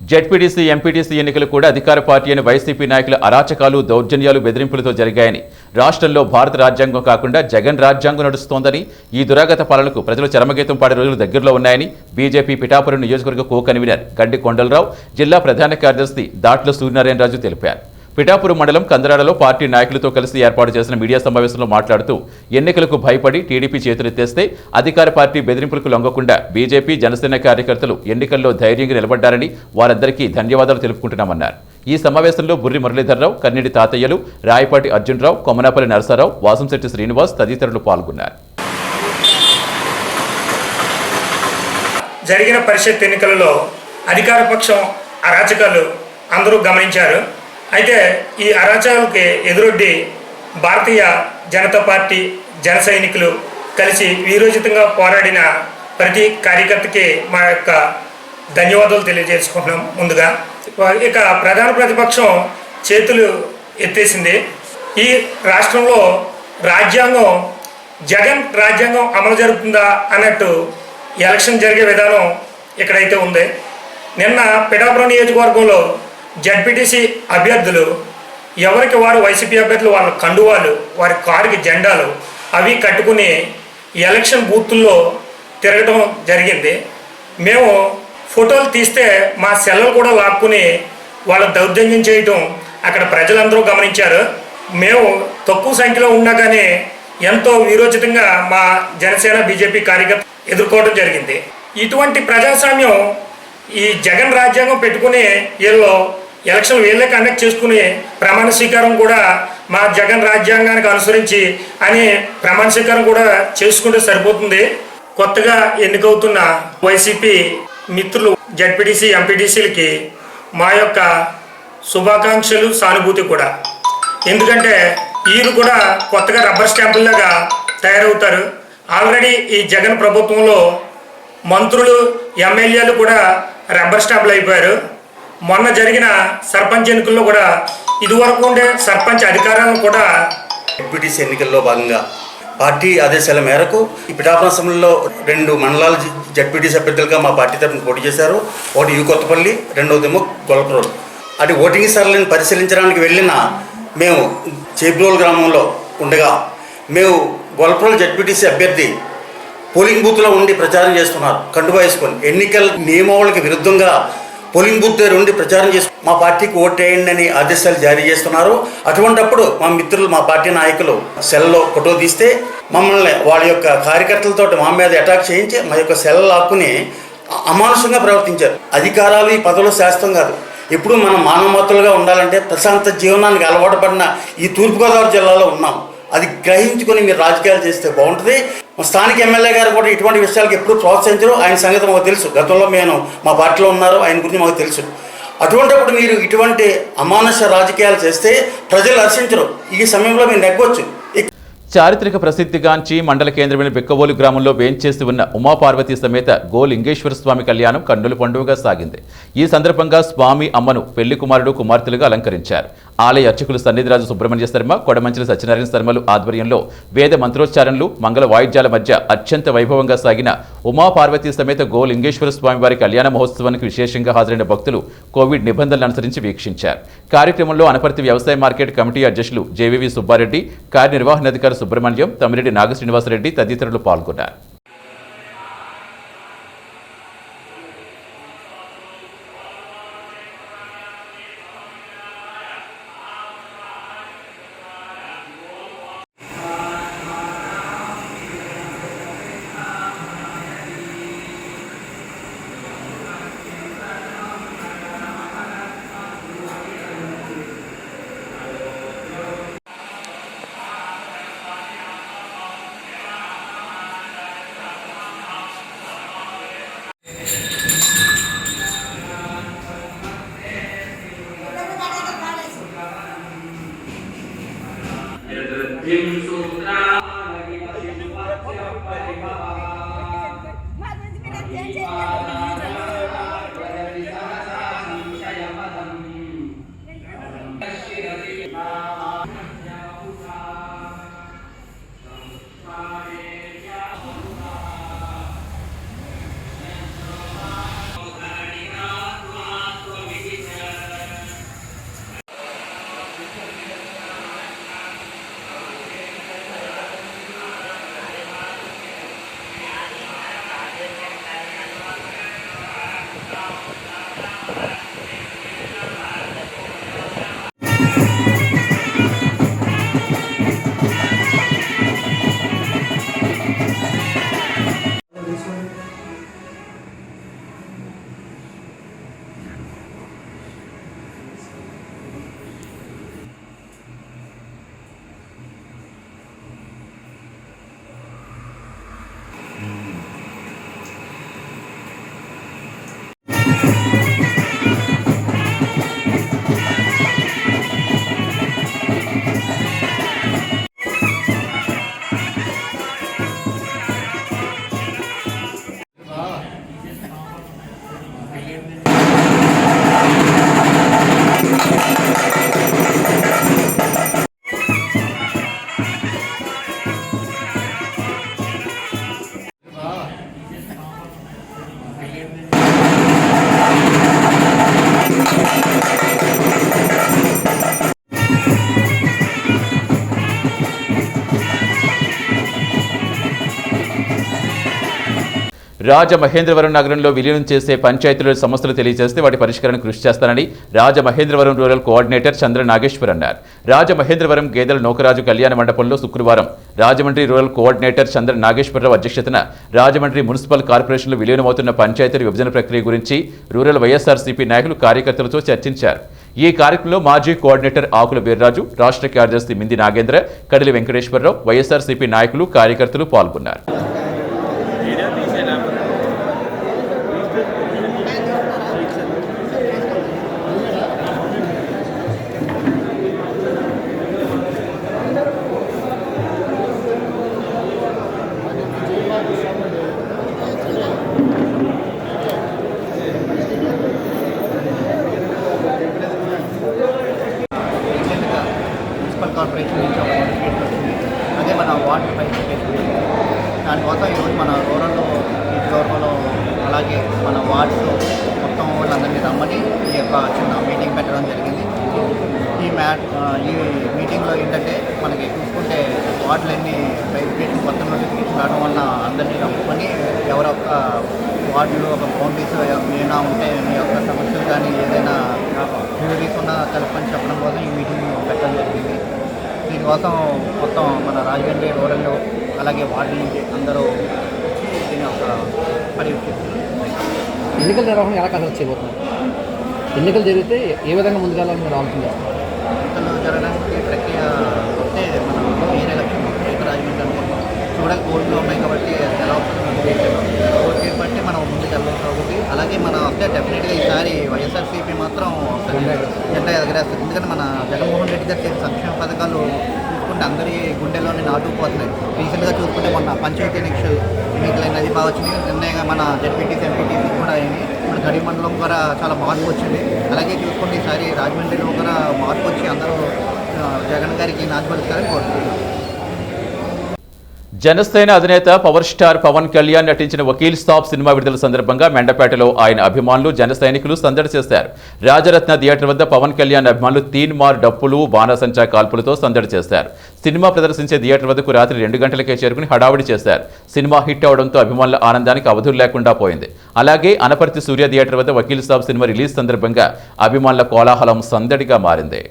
ZPTC, MPTC ఎన్నికలు కూడా అధికార పార్టీ అయిన వైసీపీ నాయకుల అరాచకాలు, దౌర్జన్యాలు, బెదిరింపులతో జరిగాయని, రాష్ట్రంలో భారత రాజ్యాంగం కాకుండా జగన్ రాజ్యాంగం నడుస్తోందని, ఈ దురాగత పాలనకు ప్రజలు చరమగీతం పాడే రోజులు దగ్గరలో ఉన్నాయని బీజేపీ పిఠాపురం నియోజకవర్గ కో కన్వీనర్ గడ్డి కొండలరావు, జిల్లా ప్రధాన కార్యదర్శి దాట్ల సూర్యనారాయణరాజు తెలిపారు. పిఠాపురం మండలం కందరాడలో పార్టీ నాయకులతో కలిసి ఏర్పాటు చేసిన మీడియా సమావేశంలో మాట్లాడుతూ ఎన్నికలకు భయపడి టీడీపీ చేతులెత్తేస్తే అధికార పార్టీ బెదిరింపులకు లొంగకుండా బీజేపీ, జనసేన కార్యకర్తలు ఎన్నికల్లో ధైర్యంగా నిలబడ్డారని వారందరికీ ధన్యవాదాలు తెలుపుకుంటున్నామన్నారు. ఈ సమావేశంలో బుర్రి మురళీధర్రావు, కన్నెడి తాతయ్యలు, రాయపాటి అర్జునరావు, కొమ్మనాపల్లి నరసారావు, వాసంశెట్టి శ్రీనివాస్ తదితరులు పాల్గొన్నారు. జరిగిన పరిషత్ ఎన్నికలలో అధికార పక్షం అరాచకాలు అందరూ గమనించారు. అయితే ఈ అరాచకాలకి ఎదురొడ్డి భారతీయ జనతా పార్టీ, జన సైనికులు కలిసి వీరోచితంగా పోరాడిన ప్రతి కార్యకర్తకి మా యొక్క ధన్యవాదాలు తెలియజేసుకుంటున్నాం. ముందుగా ఇక ప్రధాన ప్రతిపక్షం చేతులు ఎత్తేసింది. ఈ రాష్ట్రంలో రాజ్యాంగం, జగన్ రాజ్యాంగం అమలు జరుగుతుందా అన్నట్టు ఎలక్షన్ జరిగే విధానం ఇక్కడైతే ఉంది. నిన్న పిఠాపురం నియోజకవర్గంలో జడ్పీటీసీ అభ్యర్థులు ఎవరికి వారు, వైసీపీ అభ్యర్థులు వాళ్ళ కండువాలు, వారి కారుకి జెండాలు అవి కట్టుకుని ఎలక్షన్ బూతుల్లో తిరగడం జరిగింది. మేము ఫోటోలు తీస్తే మా సెల్లు కూడా లాక్కుని వాళ్ళ దౌర్జన్యం చేయటం అక్కడ ప్రజలందరూ గమనించారు. మేము తక్కువ సంఖ్యలో ఉన్నా కానీ ఎంతో వీరోచితంగా మా జనసేన, బీజేపీ కార్యకర్తలు ఎదుర్కోవడం జరిగింది. ఇటువంటి ప్రజాస్వామ్యం ఈ జగన్ రాజ్యాంగం పెట్టుకుని వీళ్ళు ఎలక్షన్ వీళ్ళే కండక్ట్ చేసుకుని ప్రమాణ స్వీకారం కూడా మా జగన్ రాజ్యాంగానికి అనుసరించి అని ప్రమాణ స్వీకారం కూడా చేసుకుంటే సరిపోతుంది. కొత్తగా ఎన్నికవుతున్న వైసీపీ మిత్రులు జడ్పీటీసీ ఎంపీటీసీలకి మా యొక్క శుభాకాంక్షలు, సానుభూతి కూడా. ఎందుకంటే వీరు కూడా కొత్తగా రబ్బర్ స్టాంపుల్లాగా తయారవుతారు. ఆల్రెడీ ఈ జగన్ ప్రభుత్వంలో మంత్రులు, ఎమ్మెల్యేలు కూడా రబ్బర్ స్టాంపులు అయిపోయారు. మొన్న జరిగిన సర్పంచ్ ఎన్నికల్లో కూడా ఇదివరకు ఉండే సర్పంచ్ అధికారాలను కూడా ఎంపీటీసీ ఎన్నికల్లో భాగంగా పార్టీ ఆదేశాల మేరకు ఈ పిఠాపురం అసెంబ్లీలో 2 మండలాల జడ్పీటీసీ అభ్యర్థులుగా మా పార్టీ తరఫున పోటీ చేశారు. ఒకటి యు కొత్తపల్లి, రెండవదేమో గొల్లప్రోలు. అటు ఓటింగ్ సరళిని పరిశీలించడానికి వెళ్ళిన మేము చేబ్రోల్ గ్రామంలో ఉండగా మేము గొల్లప్రోలు జడ్పీటీసీ అభ్యర్థి పోలింగ్ బూత్లో ఉండి ప్రచారం చేస్తున్నారు. కండువా వేసుకొని ఎన్నికల నియమావళికి విరుద్ధంగా పోలింగ్ బూత్ దగ్గర ఉండి ప్రచారం చేసి మా పార్టీకి ఓటు వేయండి అని ఆదేశాలు జారీ చేస్తున్నారు. అటువంటప్పుడు మా మిత్రులు, మా పార్టీ నాయకులు సెల్లో ఫోటో తీస్తే మమ్మల్ని వాళ్ళ యొక్క కార్యకర్తలతో మా మీద అటాక్ చేయించి మా యొక్క సెల్ లాక్కుని అమానుషంగా ప్రవర్తించారు. అధికారాలు, ఈ పదవులు శాస్త్రం కాదు. ఇప్పుడు మనం మానవమతులుగా ఉండాలంటే ప్రశాంత జీవనానికి అలవాటు పడిన ఈ తూర్పుగోదావరి జిల్లాలో ఉన్నాం. అది గ్రహించుకొని మీరు రాజకీయాలు చేస్తే బాగుంటుంది. స్థానిక ఎమ్మెల్యే గారు కూడా ఇటువంటి విషయాలకు ఎప్పుడు ప్రోత్సహించరు. ఆయన సంగతి మాకు తెలుసు. గతంలో మేము మా పార్టీలో ఉన్నారు, ఆయన గురించి మాకు తెలుసు. అటువంటిప్పుడు మీరు ఇటువంటి అమానుష రాజకీయాలు చేస్తే ప్రజలు హర్షించరు. ఈ సమయంలో మీరు నెగ్గొచ్చు. చారిత్రక ప్రసిద్ధిగాంచి మండల కేంద్రమైన బిక్కవోలు గ్రామంలో వేంచేసి ఉన్న ఉమాపార్వతీ సమేత గో లింగేశ్వర స్వామి కళ్యాణం కన్నుల పండుగగా సాగింది. ఈ సందర్భంగా స్వామి అమ్మను పెళ్లి కుమారుడు, కుమార్తెలుగా అలంకరించారు. ఆలయ అర్చకులు సన్నిధిరాజు సుబ్రహ్మణ్య శర్మ, కొడమంచిలి సత్యనారాయణ శర్మలు ఆధ్వర్యంలో వేద మంత్రోచ్చారణలు, మంగళ వాయిద్యాల మధ్య అత్యంత వైభవంగా సాగిన ఉమాపార్వతీ సమేత గో లింగేశ్వర స్వామి వారి కళ్యాణ మహోత్సవానికి విశేషంగా హాజరైన భక్తులు కోవిడ్ నిబంధనలు అనుసరించి వీక్షించారు. కార్యక్రమంలో అనపర్తి వ్యవసాయ మార్కెట్ కమిటీ అధ్యక్షులు జేవీవి సుబ్బారెడ్డి, కార్యనిర్వహణాధికారి సుబ్రహ్మణ్యం, తమ్మిరెడ్డి నాగశ్రీనివాసరెడ్డి తదితరులు పాల్గొన్నారు. రాజమహేంద్రవరం నగరంలో విలీనం చేసే పంచాయతీల సమస్యలు తెలియజేస్తే వాటి పరిష్కారానికి కృషి చేస్తానని రాజమహేంద్రవరం రూరల్ కోఆర్డినేటర్ చంద్ర నాగేశ్వర్ అన్నారు. రాజమహేంద్రవరం గేదెల నౌకరాజు కళ్యాణ మండపంలో శుక్రవారం రాజమండ్రి రూరల్ కోఆర్డినేటర్ చంద్ర నాగేశ్వరరావు అధ్యక్షతన రాజమండ్రి మున్సిపల్ కార్పొరేషన్లో విలీనమవుతున్న పంచాయతీల విభజన ప్రక్రియ గురించి రూరల్ వైఎస్ఆర్సీపీ నాయకులు కార్యకర్తలతో చర్చించారు. ఈ కార్యక్రమంలో మాజీ కోఆర్డినేటర్ ఆకుల వీర్రాజు, రాష్ట్ర కార్యదర్శి మింది నాగేంద్ర, కడిలి వెంకటేశ్వరరావు, వైఎస్ఆర్సీపీ నాయకులు, కార్యకర్తలు పాల్గొన్నారు. కార్పొరేషన్ నుంచి ఒక నోటిఫికేషన్ వచ్చింది. అదే మన వాటర్ పైప్ దానికోసం ఈరోజు మన రూరల్లో ఈ గవర్నమెంట్లో అలాగే మన వార్డ్స్లో మొత్తం వాళ్ళందరినీ రమ్మని ఈ యొక్క చిన్న మీటింగ్ పెట్టడం జరిగింది. ఈ మీటింగ్లో ఏంటంటే మనకి చూసుకుంటే వార్డులన్నీ నోటిఫికేషన్ కొత్త నోటిఫికేషన్ రావడం వల్ల అందరినీ రమ్మని ఎవరొక్క వార్డులో ఒక బౌండరీస్ ఏమైనా ఉంటే మీ యొక్క సమస్యలు కానీ ఏదైనా డ్యూటీస్ ఉన్న తెలపని చెప్పడం కోసం ఈ మీటింగ్ పెట్టడం జరిగింది. దీనికోసం మొత్తం మన రాజమండ్రి రూరల్ అలాగే వార్డు నుంచి అందరూ దీని యొక్క పర్యవేక్షిస్తున్నారు. ఎన్నికల నిర్వహణ ఎలా కసరత్తు చేయబోతున్నారు? ఎన్నికలు జరిగితే ఏ విధంగా ముందుకెళ్ళాలని మీరు ఆలోచించారు? ఎన్నికలు జరగడానికి ప్రక్రియ వస్తే మనం మెయిన్ ఎలక్షన్ రాజమండ్రి అనుకుంటున్నాం. చూడక ఓట్లు ఉన్నాయి కాబట్టి ఎలా వస్తుంది ఓట్లు బట్టి మనం ముందుకు వెళ్ళాల్సి అవుతుంది. అలాగే మనం వస్తే డెఫినెట్గా ఈసారి వైఎస్ఆర్సీపీ మాత్రం జెండా ఎగరేస్తుంది. ఎందుకంటే మన జగన్మోహన్ రెడ్డి గారు చేసే సంక్షేమ పథకాలు చూసుకుంటే అందరి గుండెల్లోనే నాటుకుపోతున్నాయి. రీసెంట్గా చూసుకుంటే మొన్న పంచాయతీ ఎన్నికలైన అది బాగా వచ్చింది. నిర్ణయంగా మన జెడ్పీటీసీ ఎంపీటీసీ కూడా అయింది. ఇప్పుడు గడి మండలం కూడా చాలా మార్పు వచ్చింది. అలాగే చూసుకుంటే ఈసారి రాజమండ్రిలో కూడా మార్పు వచ్చి అందరూ జగన్ గారికి నాటుపడుతారని కోరుకుంటున్నారు. జనసేన అధినేత పవర్ స్టార్ పవన్ కళ్యాణ్ నటించిన వకీల్ సాబ్ సినిమా విడుదల సందర్భంగా మెండపేటలో ఆయన అభిమానులు, జన సైనికులు సందడి చేశారు. రాజరత్న థియేటర్ వద్ద పవన్ కళ్యాణ్ అభిమానులు తీన్మార్ డప్పులు, బాణసంచా కాల్పులతో సందడి చేశారు. సినిమా ప్రదర్శించే థియేటర్ వద్దకు రాత్రి 2 గంటలకే చేరుకుని హడావుడి చేశారు. సినిమా హిట్ అవడంతో అభిమానుల ఆనందానికి అవధులు లేకుండా పోయింది. అలాగే అనపర్తి సూర్య థియేటర్ వద్ద వకీల్ సాబ్ సినిమా రిలీజ్ సందర్భంగా అభిమానుల కోలాహలం సందడిగా మారింది.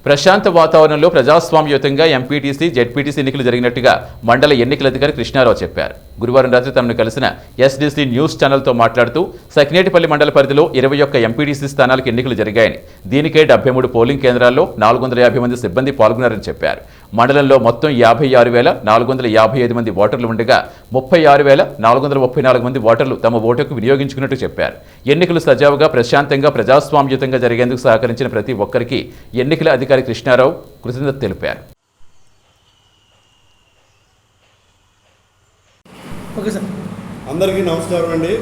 ప్రశాంత వాతావరణంలో ప్రజాస్వామ్యయుతంగా ఎంపీటీసీ, జెడ్పీటీసీ ఎన్నికలు జరిగినట్టుగా మండల ఎన్నికల అధికారి కృష్ణారావు చెప్పారు. గురువారం రాత్రి తనను కలిసిన ఎస్డీసీ న్యూస్ ఛానల్తో మాట్లాడుతూ సకినేటిపల్లి మండల పరిధిలో 21 ఎంపీటీసీ స్థానాలకు ఎన్నికలు జరిగాయని, దీనికే 73 పోలింగ్ కేంద్రాల్లో 450 మంది సిబ్బంది పాల్గొన్నారని చెప్పారు. మండలంలో మొత్తం 56,455 మంది ఓటర్లు ఉండగా 36,434 మంది ఓటర్లు తమ ఓటుకు వినియోగించుకున్నట్టు చెప్పారు. ఎన్నికలు సజావుగా, ప్రశాంతంగా, ప్రజాస్వామ్యయుతంగా జరిగేందుకు సహకరించిన ప్రతి ఒక్కరికి ఎన్నికల అధికారి కృష్ణారావు కృతజ్ఞత తెలిపారు. Okay sir. అందరికీ నమస్కారం అండి.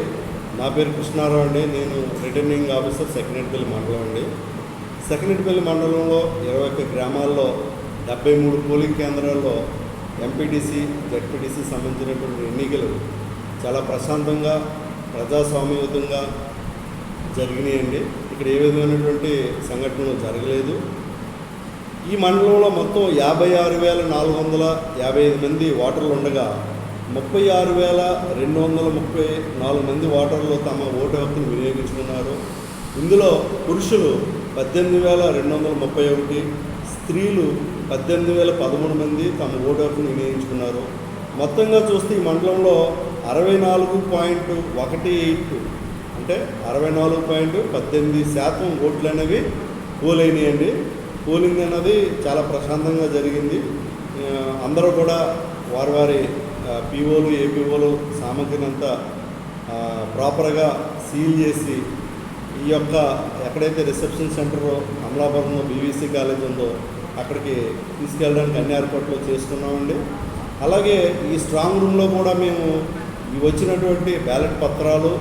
నా పేరు కృష్ణారావు అండి. నేను రిటర్నింగ్ ఆఫీసర్ సెకండరీపల్లి మండలం అండి. సెకండరీపల్లి మండలంలో 21 గ్రామాల్లో 73 పోలింగ్ కేంద్రాల్లో ఎంపీటీసీ, జెడ్పీటీసీ సంబంధించినటువంటి ఎన్నికలు చాలా ప్రశాంతంగా, ప్రజాస్వామ్యయుతంగా జరిగినాయండి. ఇక్కడ ఏ విధమైనటువంటి సంఘటనలు జరగలేదు. ఈ మండలంలో మొత్తం 56,455 మంది ఓటర్లు ఉండగా 36,234 మంది ఓటర్లు తమ ఓటు హక్కును వినియోగించుకున్నారు. ఇందులో పురుషులు 18,231, స్త్రీలు 18,013 మంది తమ ఓటు హక్కును వినియోగించుకున్నారు. మొత్తంగా చూస్తే ఈ మండలంలో 64.18 అంటే 64.18% ఓట్లు అనేవి పోలైనాయండి. పోలింగ్ అన్నది చాలా ప్రశాంతంగా జరిగింది. అందరూ కూడా వారి పీఓలు, ఏపీఓలు సామగ్రిని అంతా ప్రాపర్గా సీల్ చేసి ఈ యొక్క ఎక్కడైతే రిసెప్షన్ సెంటర్ అమలాపురంలో బీవీసీ కాలేజ్ ఉందో అక్కడికి తీసుకెళ్ళడానికి అన్ని ఏర్పాట్లు చేస్తున్నామండి. అలాగే ఈ స్ట్రాంగ్ రూమ్లో కూడా మేము ఈ వచ్చినటువంటి బ్యాలెట్ పత్రాలు,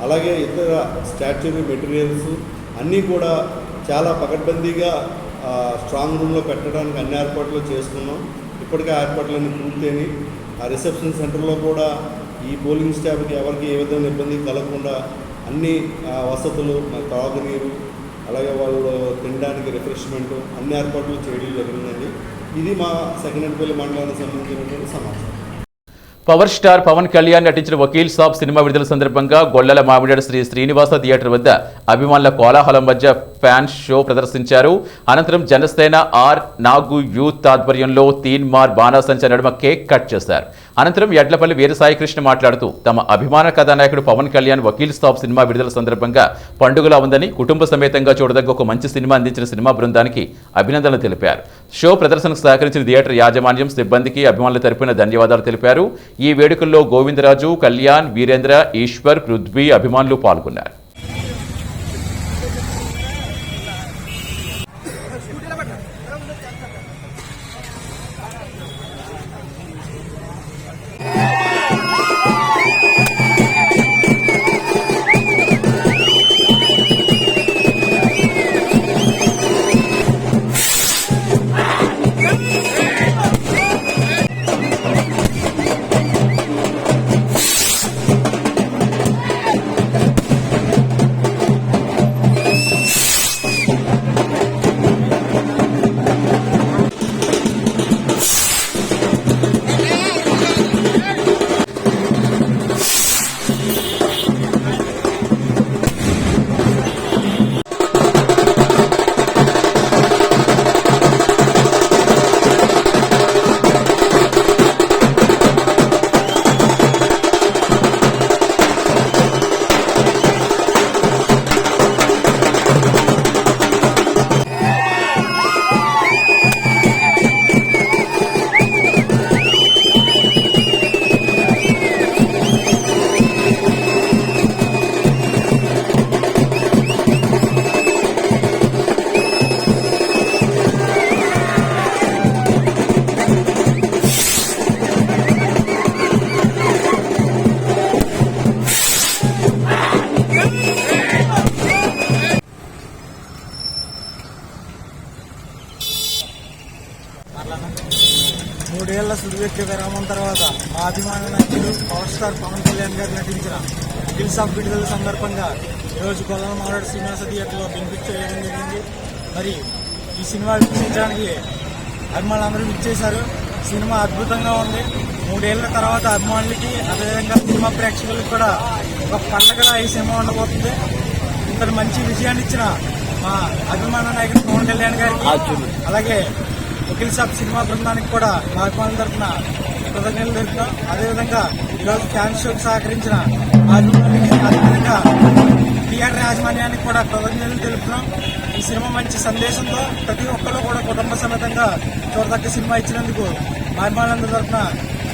అలాగే ఇతర స్టాట్యూరీ మెటీరియల్స్ అన్నీ కూడా చాలా పకడ్బందీగా స్ట్రాంగ్ రూమ్లో పెట్టడానికి అన్ని ఏర్పాట్లు చేసుకున్నాం. ఇప్పటికే ఏర్పాట్లన్నీ పూర్తయినాయి. ఆ రిసెప్షన్ సెంటర్లో కూడా ఈ పోలింగ్ స్టాఫ్కి ఎవరికి ఏ విధమైన ఇబ్బంది కలగకుండా అన్ని వసతులు, తాగునీరు, అలాగే వాళ్ళు తినడానికి రిఫ్రెష్మెంటు అన్ని ఏర్పాట్లు చేయడం జరిగిందండి. ఇది మా సెకండరీపల్లి మండలానికి సంబంధించినటువంటి సమాచారం. పవర్ స్టార్ పవన్ కళ్యాణ్ నటించిన వకీల్ సాబ్ సినిమా విడుదల సందర్భంగా గొల్లల మామిడాడు శ్రీ శ్రీనివాస థియేటర్ వద్ద అభిమానుల కోలాహలం మధ్య ఫ్యాన్స్ షో ప్రదర్శించారు. అనంతరం జనసేన నాగు యూత్ ఆధ్వర్యంలో తీన్మార్ బాణాసంచా నడుమ కేక్ కట్ చేశారు. అనంతరం ఎడ్లపల్లి వీరసాయికృష్ణ మాట్లాడుతూ తమ అభిమాన కథానాయకుడు పవన్ కళ్యాణ్ వకీల్ సాబ్ సినిమా విడుదల సందర్భంగా పండుగలా ఉందని, కుటుంబ సమేతంగా చూడదగ్గ ఒక మంచి సినిమా అందించిన సినిమా బృందానికి అభినందనలు తెలిపారు. షో ప్రదర్శనకు సహకరించిన థియేటర్ యాజమాన్యం, సిబ్బందికి అభిమానుల తరపున ధన్యవాదాలు తెలిపారు. ఈ వేడుకల్లో గోవిందరాజు, కళ్యాణ్, వీరేంద్ర, ఈశ్వర్, పృథ్వీ అభిమానులు పాల్గొన్నారు. మూడేళ్ల సుదీర్ఘ విరామం తర్వాత మా అభిమాన నాయకుడు పవర్ స్టార్ పవన్ కళ్యాణ్ గారు నటించిన వకీల్ సాబ్ విడుదల సందర్భంగా ఈరోజు గొల్లల మామిడాడు శ్రీనివాస థియేటర్లో బెనిఫిట్ చేయడం జరిగింది. మరి ఈ సినిమా వీక్షించడానికి అభిమానులందరూ విచ్చేశారు. సినిమా అద్భుతంగా ఉంది. 3 ఏళ్ల తర్వాత అభిమానులకి, అదేవిధంగా సినిమా ప్రేక్షకులకు కూడా ఒక పండగలా ఈ సినిమా ఉండబోతుంది. ఇంతటి మంచి విజయాన్ని ఇచ్చిన మా అభిమాన నాయకుడు పవన్ కళ్యాణ్ గారికి, అలాగే వకీల్ సాబ్ సినిమా బృందానికి కూడా మా అభిమానుల తరఫున కృతజ్ఞతలు తెలుపుతాం. అదేవిధంగా ఈరోజు ఫ్యాన్ షోకి సహకరించిన మా అభిమానులకి, అదేవిధంగా థియేటర్ యాజమాన్యానికి కూడా కృతజ్ఞతలు తెలుపుతున్నాం. ఈ సినిమా మంచి సందేశంతో ప్రతి ఒక్కరు కూడా కుటుంబ సమేతంగా చూడదగ్గ సినిమా ఇచ్చినందుకు మా అభిమానులందరి తరఫున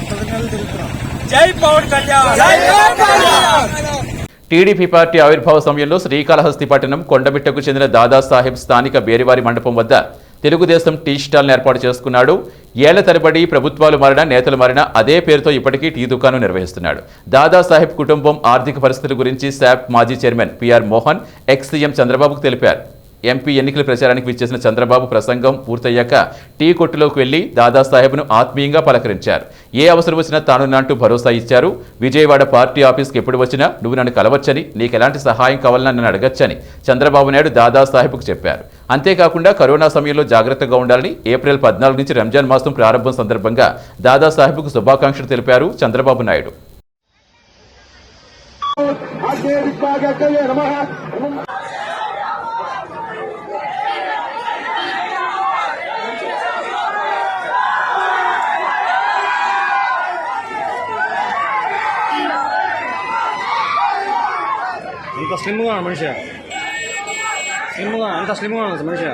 కృతజ్ఞతలు తెలుపుతున్నాం. జై పవన్ కళ్యాణ్. టీడీపీ పార్టీ ఆవిర్భావ సమయంలో శ్రీకాళహస్తి పట్టణం కొండమిట్టకు చెందిన దాదాసాహెబ్ స్థానిక బేరివారి మండపం వద్ద తెలుగుదేశం టీ స్టాల్ను ఏర్పాటు చేసుకున్నాడు. ఏళ్ల తరబడి ప్రభుత్వాలు మారినా నేతలు మారినా అదే పేరుతో ఇప్పటికీ టీ దుకాణం నిర్వహిస్తున్నాడు. దాదాసాహెబ్ కుటుంబం ఆర్థిక పరిస్థితుల గురించి శాప్ మాజీ chairman PR Mohan ex CM చంద్రబాబుకు తెలిపారు. ఎంపీ ఎన్నికల ప్రచారానికి విచ్చేసిన చంద్రబాబు ప్రసంగం పూర్తయ్యాక టీ కొట్టులోకి వెళ్లి దాదాసాహెబ్ను ఆత్మీయంగా పలకరించారు. ఏ అవసరం వచ్చినా తానున్నంటూ భరోసా ఇచ్చారు. విజయవాడ పార్టీ ఆఫీస్కి ఎప్పుడు వచ్చినా నువ్వు నన్ను కలవచ్చని, నీకు ఎలాంటి సహాయం కావాలని నన్ను అడగచ్చని చంద్రబాబు నాయుడు దాదాసాహెబ్కు చెప్పారు. అంతేకాకుండా కరోనా సమయంలో జాగ్రత్తగా ఉండాలని ఏప్రిల్ 14 నుంచి రంజాన్ మాసం ప్రారంభం సందర్భంగా దాదాసాహెబ్కు శుభాకాంక్షలు తెలిపారు చంద్రబాబు నాయుడు. అంత స్లిమ్గా ఉన్నాడు మనిషి, అంత స్లిమ్గా ఉన్నాడు మనిషి.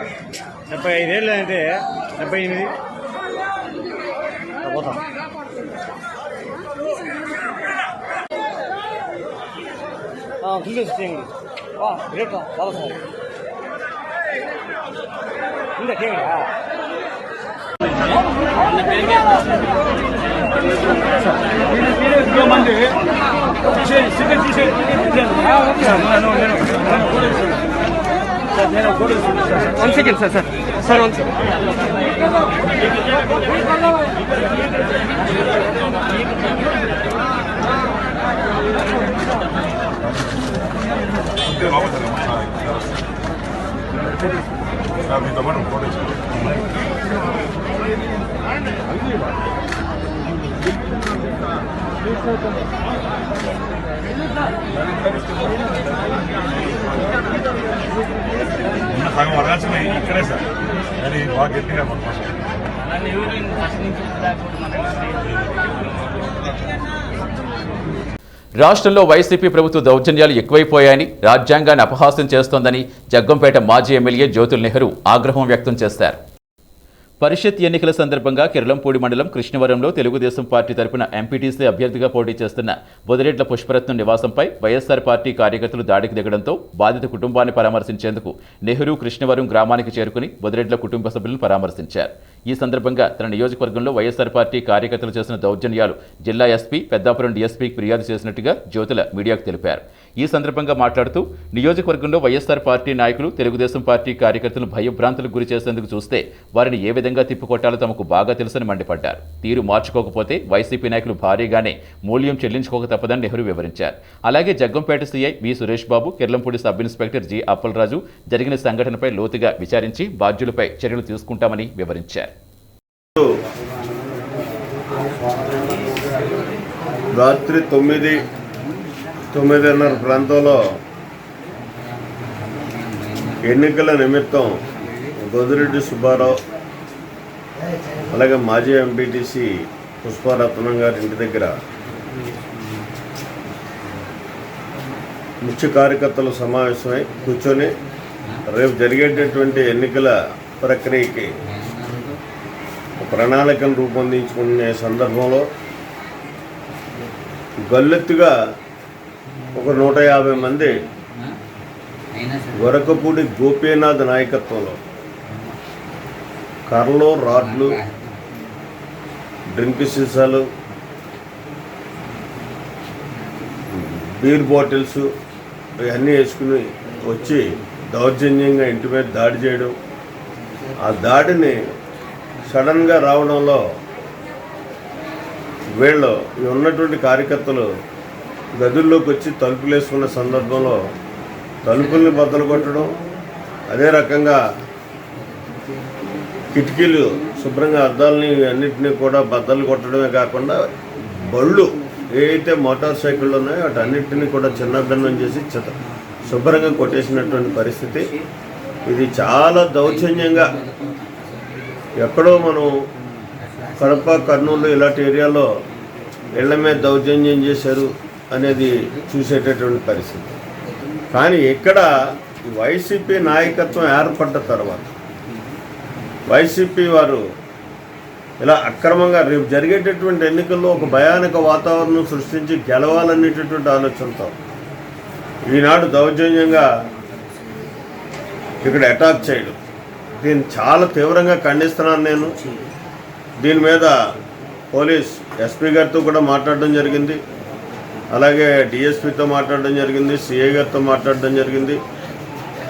75 ఏళ్ళు అంటే 78 పోతా. గ్రేట్ చాలా సార్ ఇంకా one second sir sir one second. సగం అరాచన ఇక్కడే సార్, అది బాగా గట్టిగా రాష్ట్రంలో వైసీపీ ప్రభుత్వ దౌర్జన్యాలు ఎక్కువైపోయాయని, రాజ్యాంగాన్ని అపహాస్యం చేస్తోందని జగ్గంపేట మాజీ ఎమ్మెల్యే జ్యోతుల్ నెహ్రూ ఆగ్రహం వ్యక్తం చేశారు. పరిషత్ ఎన్నికల సందర్భంగా కిర్లంపూడి మండలం కృష్ణవరంలో తెలుగుదేశం పార్టీ తరపున ఎంపీటీసీ అభ్యర్థిగా పోటీ చేస్తున్న బొదిరెడ్ల పుష్పరత్నం నివాసంపై వైఎస్ఆర్ పార్టీ కార్యకర్తలు దాడికి దిగడంతో బాధిత కుటుంబాన్ని పరామర్శించేందుకు నెహ్రూ కృష్ణవరం గ్రామానికి చేరుకుని బొదిరెడ్ల కుటుంబ సభ్యులను పరామర్శించారు. ఈ సందర్భంగా తన నియోజకవర్గంలో వైఎస్ఆర్ పార్టీ కార్యకర్తలు చేసిన దౌర్జన్యాలు జిల్లా ఎస్పీ పెద్దాపురం డీఎస్పీకి ఫిర్యాదు చేసినట్టుగా జ్యోతుల మీడియాకు తెలిపారు. ఈ సందర్భంగా మాట్లాడుతూ నియోజకవర్గంలో వైఎస్ఆర్ పార్టీ నాయకులు తెలుగుదేశం పార్టీ కార్యకర్తలను భయభ్రాంతులకు గురి చేసేందుకు చూస్తే వారిని ఏ విధంగా తిప్పికొట్టాలో తమకు బాగా తెలుసని మండిపడ్డారు. తీరు మార్చుకోకపోతే వైసీపీ నాయకులు భారీగానే మూల్యం చెల్లించుకోక తప్పదని నెహ్రూ వివరించారు. అలాగే Jaggampeta CI V Suresh Babu, Kirlampudi sub inspector G Appalaraju జరిగిన సంఘటనపై లోతుగా విచారించి బాధ్యులపై చర్యలు తీసుకుంటామని వివరించారు. రాత్రి 9:30 ప్రాంతంలో ఎన్నికల నిమిత్తం బొదిరెడ్డి సుబ్బారావు అలాగే మాజీ ఎంపీటీసీ పుష్పరత్నం గారి ఇంటి దగ్గర ముఖ్య కార్యకర్తలు సమావేశమై కూర్చొని రేపు జరిగేటటువంటి ఎన్నికల ప్రక్రియకి ప్రణాళికను రూపొందించుకునే సందర్భంలో గల్లెత్తుగా ఒక 150 మంది గొరకపూడి గోపీనాథ్ నాయకత్వంలో కర్రలు, రాడ్లు, డ్రింక్ సీసాలు, బీర్ బాటిల్స్ ఇవన్నీ వేసుకుని వచ్చి దౌర్జన్యంగా ఇంటి మీద దాడి చేయడం, ఆ దాడిని సడన్గా రావడంలో వీళ్ళు ఉన్నటువంటి కార్యకర్తలు గదుల్లోకి వచ్చి తలుపులు వేసుకున్న సందర్భంలో తలుపుల్ని బద్దలు కొట్టడం, అదే రకంగా కిటికీలు శుభ్రంగా అద్దాలని అన్నింటినీ కూడా బద్దలు కొట్టడమే కాకుండా బళ్ళు ఏవైతే మోటార్ సైకిళ్ళు ఉన్నాయో వాటన్నిటిని కూడా చిన్నభిన్నం చేసి శుభ్రంగా కొట్టేసినటువంటి పరిస్థితి. ఇది చాలా దౌర్జన్యంగా ఎక్కడో మనం కడప, కర్నూలు ఇలాంటి ఏరియాలో ఇళ్ల మీద దౌర్జన్యం చేశారు అనేది చూసేటటువంటి పరిస్థితి. కానీ ఇక్కడ వైసీపీ నాయకత్వం ఏర్పడ్డ తర్వాత వైసీపీ వారు ఇలా అక్రమంగా రేపు జరిగేటటువంటి ఎన్నికల్లో ఒక భయానక వాతావరణం సృష్టించి గెలవాలనేటటువంటి ఆలోచనతో ఈనాడు దౌర్జన్యంగా ఇక్కడ అటాక్ చేయడం, దీన్ని చాలా తీవ్రంగా ఖండిస్తున్నాను నేను. దీని మీద పోలీస్ ఎస్పీ గారితో కూడా మాట్లాడడం జరిగింది, అలాగే డిఎస్పీతో మాట్లాడడం జరిగింది, సిఐ గారితో మాట్లాడడం జరిగింది.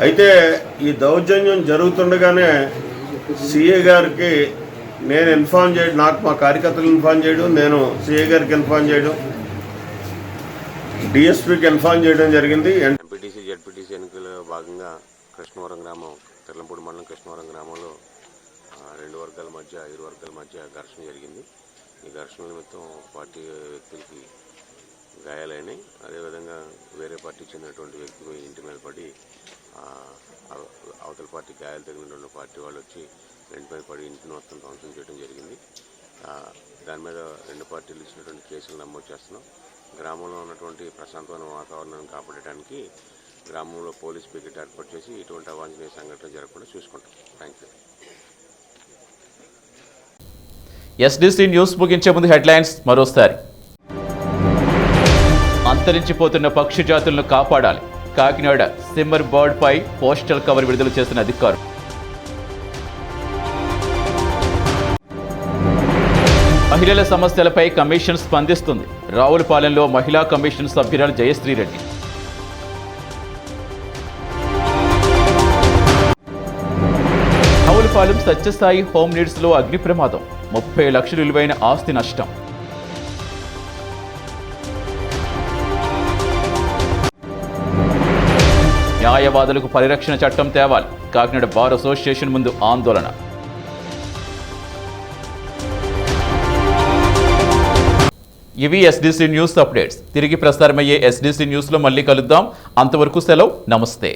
అయితే ఈ దౌర్జన్యం జరుగుతుండగానే సిఐ గారికి నేను ఇన్ఫార్మ్ చేయడం, నాకు మా కార్యకర్తలు ఇన్ఫార్మ్ చేయడం, నేను సిఐ గారికి ఇన్ఫార్మ్ చేయడం, డిఎస్పీకి ఇన్ఫార్మ్ చేయడం జరిగింది. ఎంపీటీసీ జెడ్పీటీసీ ఎన్నికల్లో భాగంగా కృష్ణవరం గ్రామం, తెల్లంపూడి మండలం కృష్ణవరం గ్రామంలో ఇరు వర్గాల మధ్య ఘర్షణ జరిగింది. ఈ ఘర్షణ నిమిత్తం పార్టీ వ్యక్తులకి గాయాలైనాయి. అదేవిధంగా వేరే పార్టీకి చెందినటువంటి వ్యక్తి ఇంటి మీద పడి అవతల పార్టీ గాయాలు తగినటువంటి పార్టీ వాళ్ళు వచ్చి ఇంటి మీద పడి ఇంటిని మొత్తం ధ్వంసం చేయడం జరిగింది. దాని మీద రెండు పార్టీలు ఇచ్చినటువంటి కేసులు నమోదు చేస్తున్నాం. గ్రామంలో ఉన్నటువంటి ప్రశాంతమైన వాతావరణాన్ని కాపాడటానికి గ్రామంలో పోలీస్ పికెట్ ఏర్పాటు చేసి ఇటువంటి అవాంఛనీయ సంఘటన జరగకుండా చూసుకుంటాం. Thank you. ఎస్డీసీ న్యూస్ ముగించే ముందు హెడ్లైన్స్ మరోసారి. అంతరించిపోతున్న పక్షి జాతులను కాపాడాలి. కాకినాడ స్కిమ్మర్ బర్డ్ పై పోస్టల్ కవర్ విడుదల చేసిన అధికారులు. మహిళల సమస్యలపై కమిషన్ స్పందిస్తుంది. రావులపాలెంలో మహిళా కమిషన్ సభ్యురాలు జయశ్రీరెడ్డి. రావులపాలెం సత్యసాయి హోమ్ నీడ్స్లో అగ్ని ప్రమాదం, 30 లక్షల విలువైన ఆస్తి నష్టం. న్యాయవాదులకు పరిరక్షణ చట్టం తేవాలి. కాకినాడ బార్ అసోసియేషన్ ముందు ఆందోళన. ఇవి ఎస్డీసీ న్యూస్ అప్డేట్స్. తిరిగి ప్రసారమయ్యే ఎస్డీసీ న్యూస్లో మళ్ళీ కలుద్దాం. అంతవరకు సెలవు. నమస్తే.